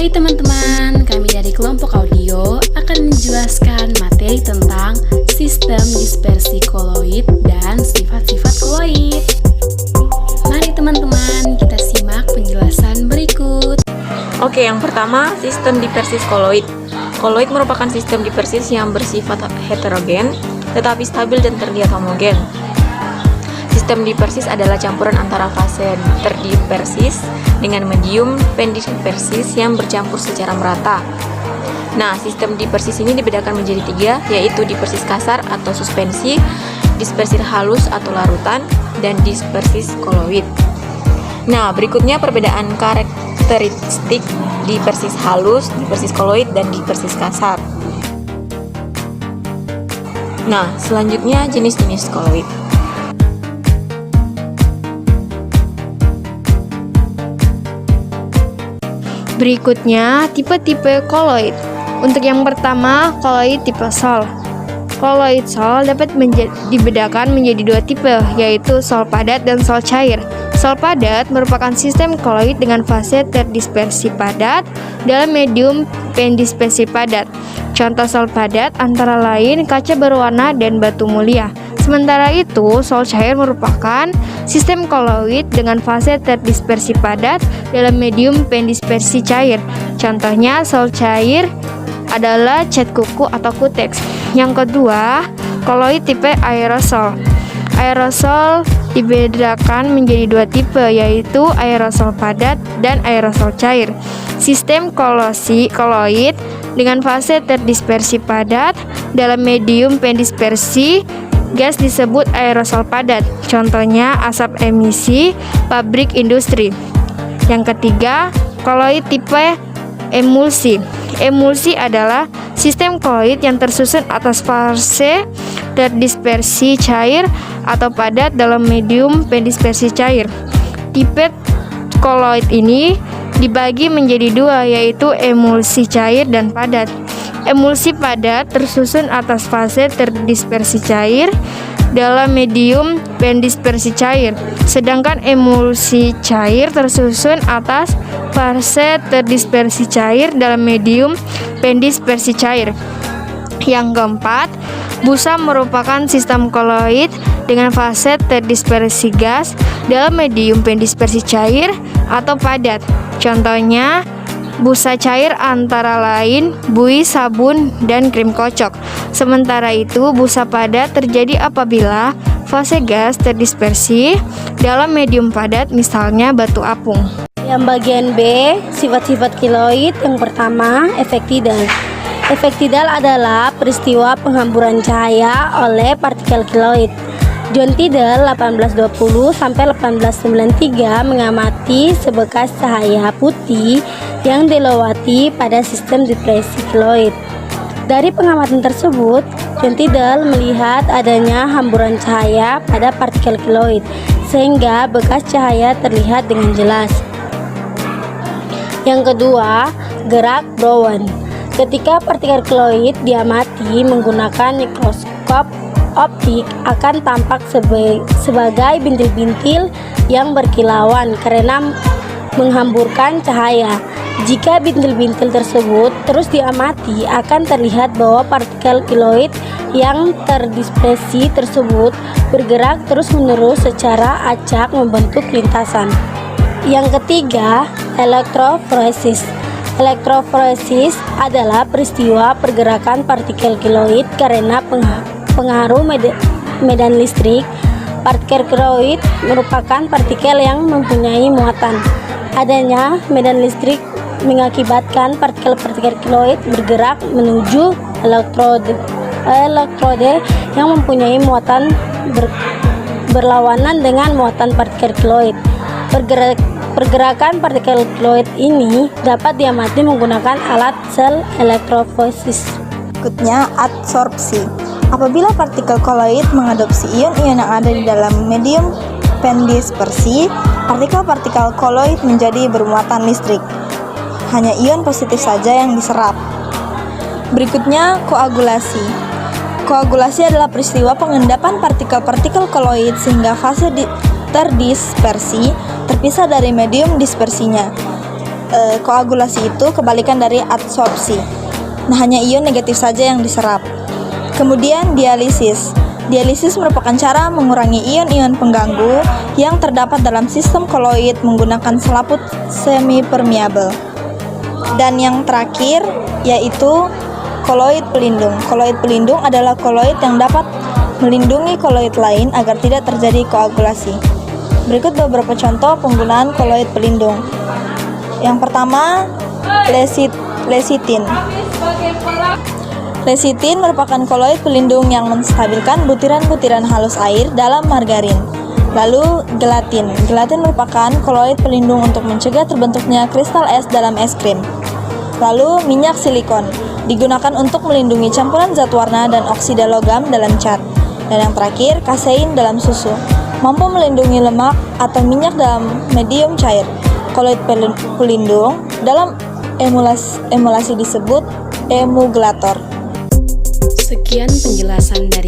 Hai teman-teman, kami dari kelompok audio akan menjelaskan materi tentang sistem dispersi koloid dan sifat-sifat koloid. Mari teman-teman, kita simak penjelasan berikut. Oke, yang pertama, sistem dispersis koloid. Koloid merupakan sistem dispersis yang bersifat heterogen, tetapi stabil dan terlihat homogen. Sistem dispersis adalah campuran antara fase terdispersis dengan medium pendispersis yang bercampur secara merata. Nah, sistem dispersis ini dibedakan menjadi tiga, yaitu dispersis kasar atau suspensi, dispersis halus atau larutan, dan dispersis koloid. Nah, berikutnya perbedaan karakteristik dispersis halus, dispersis koloid, dan dispersis kasar. Nah, selanjutnya jenis-jenis koloid. Berikutnya, tipe-tipe koloid. Untuk yang pertama, koloid tipe sol. Koloid sol dapat dibedakan menjadi dua tipe, yaitu sol padat dan sol cair. Sol padat merupakan sistem koloid dengan fase terdispersi padat dalam medium pendispersi padat. Contoh sol padat antara lain kaca berwarna dan batu mulia. Sementara itu, sol cair merupakan sistem koloid dengan fase terdispersi padat dalam medium pendispersi cair. Contohnya, sol cair adalah cat kuku atau kuteks. Yang kedua, koloid tipe aerosol. Aerosol dibedakan menjadi dua tipe, yaitu aerosol padat dan aerosol cair. Sistem koloid dengan fase terdispersi padat dalam medium pendispersi gas disebut aerosol padat. Contohnya asap emisi pabrik industri. Yang ketiga, koloid tipe emulsi. Emulsi adalah sistem koloid yang tersusun atas fase terdispersi cair atau padat dalam medium pendispersi cair. Tipe koloid ini dibagi menjadi dua, yaitu emulsi cair dan padat. Emulsi padat tersusun atas fase terdispersi cair dalam medium pendispersi cair, sedangkan emulsi cair tersusun atas fase terdispersi cair dalam medium pendispersi cair. Yang keempat, busa merupakan sistem koloid dengan fase terdispersi gas dalam medium pendispersi cair atau padat. Contohnya busa cair antara lain buih, sabun, dan krim kocok. Sementara itu, busa padat terjadi apabila fase gas terdispersi dalam medium padat, misalnya batu apung. Yang bagian B, sifat-sifat koloid. Yang pertama, efek tidal. Efek tidal adalah peristiwa penghamburan cahaya oleh partikel koloid. John Tidal 1820 sampai 1893 mengamati sebekas cahaya putih yang dilewati pada sistem dispersi koloid. Dari pengamatan tersebut, John Tidal melihat adanya hamburan cahaya pada partikel koloid, sehingga bekas cahaya terlihat dengan jelas. Yang kedua, gerak Brown. Ketika partikel koloid diamati menggunakan mikroskop optik, akan tampak sebagai bintil-bintil yang berkilauan karena menghamburkan cahaya. Jika bintil-bintil tersebut terus diamati, akan terlihat bahwa partikel koloid yang terdispersi tersebut bergerak terus-menerus secara acak membentuk lintasan. Yang ketiga, elektroforesis. Elektroforesis adalah peristiwa pergerakan partikel koloid karena pengaruh medan listrik. Partikel koloid merupakan partikel yang mempunyai muatan. Adanya medan listrik mengakibatkan partikel-partikel koloid bergerak menuju elektrode yang mempunyai muatan berlawanan dengan muatan partikel koloid. Pergerakan partikel koloid ini dapat diamati menggunakan alat sel elektroforesis. Berikutnya, adsorpsi. Apabila partikel koloid mengadopsi ion-ion yang ada di dalam medium pendispersi, partikel-partikel koloid menjadi bermuatan listrik. Hanya ion positif saja yang diserap. Berikutnya, koagulasi. Koagulasi adalah peristiwa pengendapan partikel-partikel koloid sehingga fase terdispersi terpisah dari medium dispersinya. koagulasi itu kebalikan dari adsorpsi. Nah, hanya ion negatif saja yang diserap. Kemudian dialisis. Dialisis merupakan cara mengurangi ion-ion pengganggu yang terdapat dalam sistem koloid menggunakan selaput semi-permeabel. Dan yang terakhir yaitu koloid pelindung. Koloid pelindung adalah koloid yang dapat melindungi koloid lain agar tidak terjadi koagulasi. Berikut beberapa contoh penggunaan koloid pelindung. Yang pertama, lecitin. Lecitin merupakan koloid pelindung yang menstabilkan butiran-butiran halus air dalam margarin. Lalu gelatin. Gelatin merupakan koloid pelindung untuk mencegah terbentuknya kristal es dalam es krim. Lalu minyak silikon digunakan untuk melindungi campuran zat warna dan oksida logam dalam cat. Dan yang terakhir, kasein dalam susu mampu melindungi lemak atau minyak dalam medium cair. Koloid pelindung dalam emulasi disebut emulgator. Sekian penjelasan dari